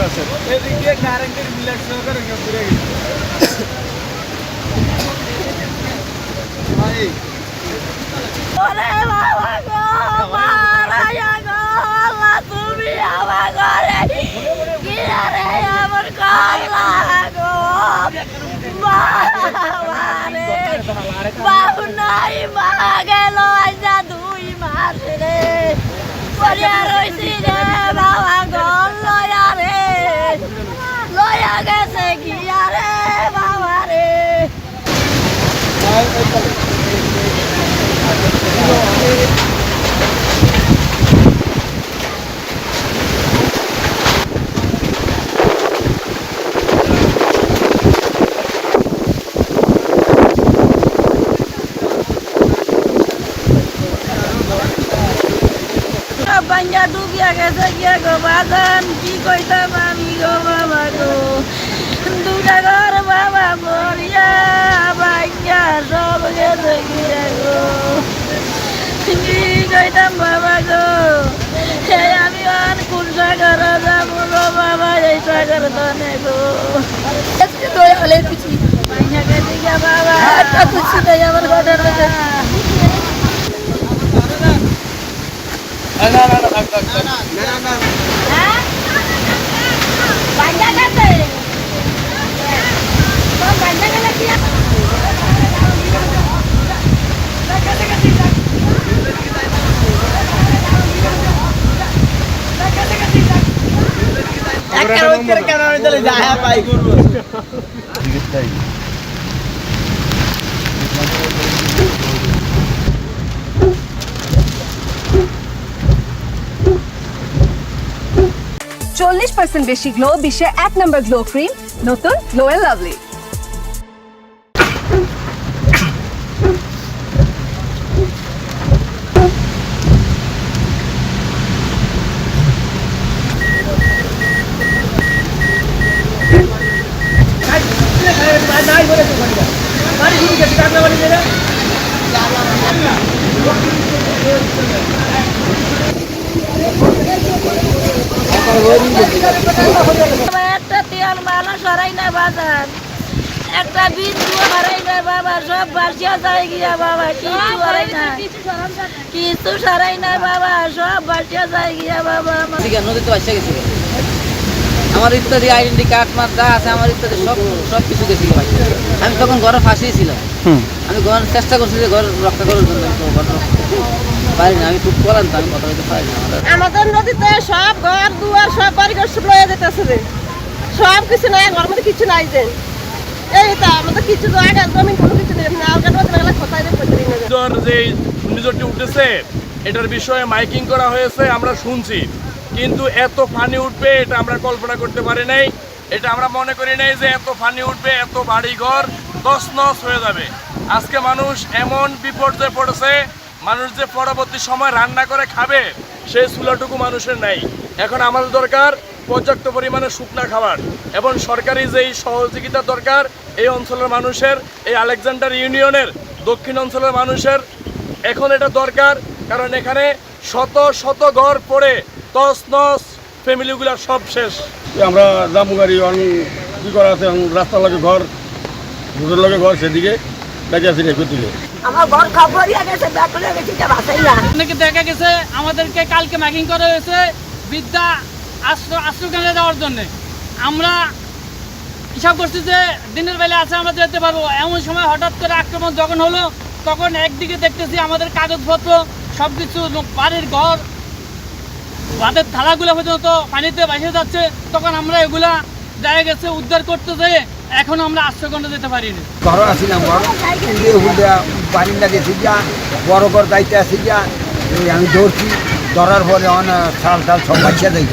আছে এদিকে কারেন্টের বিল একশো করে ঘুরে গেছে ভাই ওরে বাবা গো মারায়া গো আল্লাহ তুমি আমার ঘরে কি রে আমার কাল্লা গো মারে বাবু নাই মা গেল আজা 2 মাস রে পরিয়া রইছি রে বাবা গো লয়া গেছে গিয়া রে বাবা রে ปัญญาดูเบียกเสกยกบาดันকি কইতাম আমি গো বাবা গো দুটা ঘর বাবা মরিয়া বাঞ্জা সব গেছে গিয়া গো কি কইতাম বাবা গো হে আমি আর কোন সাগর যাব গো বাবা এই সাগর দনে গো আজকে দয়া হলে কিছু পাইনা গেছে গিয়া বাবা একটা কিছু নাই আমার ঘরের মধ্যে না হ্যাঁ বাঞ্জা গেছে তো বাঞ্জা গেলে কি একটা ওই করে কেন চলে যায় ভাই করব 40% বেশি গ্লো বিশ্বের 1 নম্বর গ্লো ক্রিম নতুন গ্লো এন্ড লাভলি একটা তেল মালা সরাই না বাজার একটা বিন্দু সরাই না বাবা সব বাসিয়া যায় গিয়া বাবা কিছু সরাই না কিছু সরাই না বাবা সব বাসিয়া যায় গিয়া বাবা নদীতে বাসা গেছে আমার ইত্যাদি আইডেন্টি কার্ড মার যা আছে আমার ইত্যাদি সব কিছু গেছে আমি তখন ঘরে ফাঁসিয়েছিলাম আমি ঘর চেষ্টা করছি যে ঘর রক্ষা করার জন্য পারি না আমি খুব বলেন তো আমি কথা বলতে পারি না আমাদের নদীতে সব ঘর দুয়ার সব বাড়িঘর সব লয়ে যেতেছে রে সব কিছু নাই ঘরের মধ্যে কিছু নাই যে এই তো আমাদের কিছু জায়গা জমি কোনো কিছু নেই না ওটা নদী গেলে কোথায় রে পড়তে না যে ঘূর্ণিঝড়টি উঠেছে এটার বিষয়ে মাইকিং করা হয়েছে আমরা শুনছি কিন্তু এত পানি উঠবে এটা আমরা কল্পনা করতে পারি নাই এটা আমরা মনে করি নাই যে এত পানি উঠবে এত বাড়ি ঘর তছনছ হয়ে যাবে আজকে মানুষ এমন বিপর্যয়ে পড়েছে মানুষ যে পরবর্তী সময় রান্না করে খাবে সেই চুলাটুকু মানুষের নাই এখন আমাদের দরকার পর্যাপ্ত পরিমাণে শুকনা খাবার এবং সরকারি যেই সহযোগিতা দরকার এই অঞ্চলের মানুষের এই আলেকজান্ডার ইউনিয়নের দক্ষিণ অঞ্চলের মানুষের এখন এটা দরকার কারণ এখানে শত শত ঘর পড়ে তছনছ ফ্যামিলিগুলো সব শেষ আমরা জামুগাড়ি কি করা আছে রাস্তার লগে ঘর রোডের লগে ঘর সেদিকে বেঁচে আছি রেখে দিকে আমার ঘর খবরিয়া গেছে ব্যাকলে গেছে এটা বাসাই না অনেকে দেখা গেছে আমাদেরকে কালকে ম্যাকিং করা হয়েছে বিদ্যা আশ্রয়কেন্দ্রে যাওয়ার জন্য আমরা হিসাব করছি যে দিনের বেলা আছে আমরা যেতে পারবো এমন সময় হঠাৎ করে আক্রমণ যখন হলো তখন একদিকে দেখতেছি আমাদের কাগজপত্র সব কিছু বাড়ির ঘর ভাতের থালাগুলো পর্যন্ত পানিতে ভেসে যাচ্ছে তখন আমরা এগুলা দেখা গেছে উদ্ধার করতে যেয়ে এখন আমরা আশ্রয়কেন্দ্রে যেতে পারিনি ঘর আসিলাম বারিন্দা গেছি যা বড় ঘর দায়িত্বে আছি যা আমি ধরছি ধরার পরে অনেক সাল সব বাচ্চা দেয়